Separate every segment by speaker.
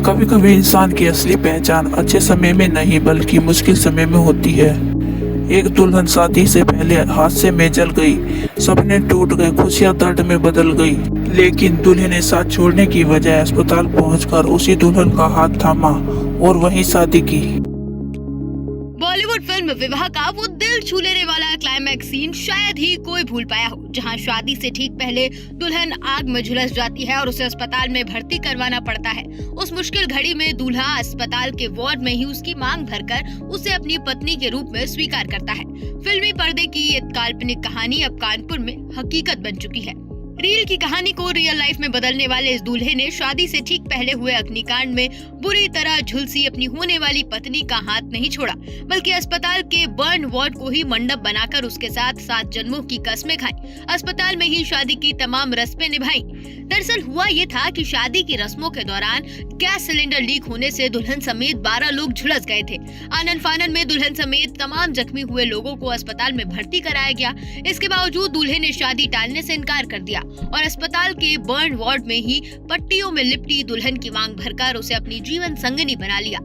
Speaker 1: कभी कभी इंसान की असली पहचान अच्छे समय में नहीं बल्कि मुश्किल समय में होती है। एक दुल्हन शादी से पहले हादसे में जल गई, सपने टूट गए, खुशियां दर्द में बदल गई। लेकिन दूल्हे ने साथ छोड़ने की बजाय अस्पताल पहुंचकर उसी दुल्हन का हाथ थामा और वहीं शादी की।
Speaker 2: बॉलीवुड फिल्म विवाह का वो दिल छू लेने वाला क्लाइमैक्स सीन शायद ही कोई भूल पाया हो, जहां शादी से ठीक पहले दुल्हन आग में झुलस जाती है और उसे अस्पताल में भर्ती करवाना पड़ता है। उस मुश्किल घड़ी में दूल्हा अस्पताल के वार्ड में ही उसकी मांग भरकर उसे अपनी पत्नी के रूप में स्वीकार करता है। फिल्मी पर्दे की ये काल्पनिक कहानी अब कानपुर में हकीकत बन चुकी है। रील की कहानी को रियल लाइफ में बदलने वाले इस दूल्हे ने शादी से ठीक पहले हुए अग्निकांड में बुरी तरह झुलसी अपनी होने वाली पत्नी का हाथ नहीं छोड़ा, बल्कि अस्पताल के बर्न वार्ड को ही मंडप बनाकर उसके साथ 7 जन्मों की कस्में खाई, अस्पताल में ही शादी की तमाम रस्में निभाई। दरअसल हुआ ये था कि शादी की रस्मों के दौरान गैस सिलेंडर लीक होने से दुल्हन समेत 12 लोग झुलस गए थे। आनन फानन में दुल्हन समेत तमाम जख्मी हुए लोगों को अस्पताल में भर्ती कराया गया। इसके बावजूद दूल्हे ने शादी टालने से इनकार कर दिया और अस्पताल के बर्न वार्ड में ही पट्टियों में लिपटी दुल्हन की मांग भरकर उसे अपनी जीवन संगिनी बना लिया।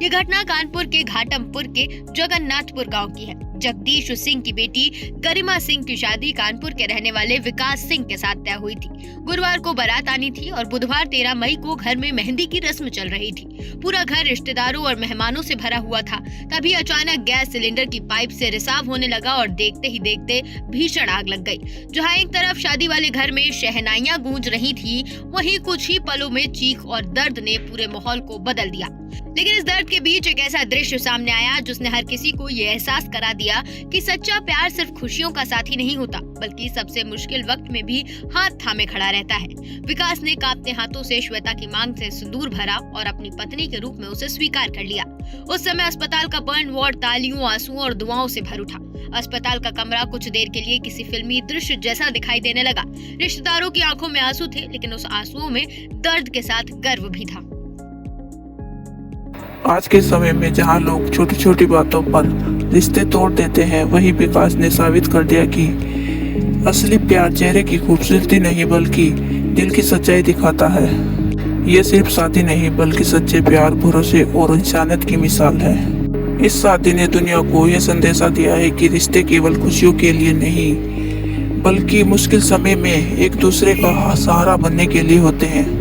Speaker 2: ये घटना कानपुर के घाटमपुर के जगन्नाथपुर गांव की है। जगदीश सिंह की बेटी गरिमा सिंह की शादी कानपुर के रहने वाले विकास सिंह के साथ तय हुई थी। गुरुवार को बारात आनी थी और बुधवार 13 मई को घर में मेहंदी की रस्म चल रही थी। पूरा घर रिश्तेदारों और मेहमानों से भरा हुआ था। तभी अचानक गैस सिलेंडर की पाइप से रिसाव होने लगा और देखते ही देखते भीषण आग लग गई। जहां एक तरफ शादी वाले घर में शहनाइयां गूंज रही थी, वहीं कुछ ही पलों में चीख और दर्द ने पूरे माहौल को बदल दिया। लेकिन इस दर्द के बीच एक ऐसा दृश्य सामने आया जिसने हर किसी को ये एहसास करा दिया कि सच्चा प्यार सिर्फ खुशियों का साथी नहीं होता, बल्कि सबसे मुश्किल वक्त में भी हाथ थामे खड़ा रहता है। विकास ने कांपते हाथों से श्वेता की मांग से सिंदूर भरा और अपनी पत्नी के रूप में उसे स्वीकार कर लिया। उस समय अस्पताल का बर्न वार्ड तालियों, आंसुओं और दुआओं से भर उठा। अस्पताल का कमरा कुछ देर के लिए किसी फिल्मी दृश्य जैसा दिखाई देने लगा। रिश्तेदारों की आंखों में आंसू थे, लेकिन उस आंसुओं में दर्द के साथ गर्व भी था।
Speaker 1: आज के समय में जहां लोग छोटी छोटी बातों पर रिश्ते तोड़ देते हैं, वही विकास ने साबित कर दिया कि असली प्यार चेहरे की खूबसूरती नहीं बल्कि दिल की सच्चाई दिखाता है। ये सिर्फ शादी नहीं बल्कि सच्चे प्यार, भरोसे और इंसानियत की मिसाल है। इस शादी ने दुनिया को यह संदेशा दिया है कि रिश्ते केवल खुशियों के लिए नहीं बल्कि मुश्किल समय में एक दूसरे का सहारा बनने के लिए होते हैं।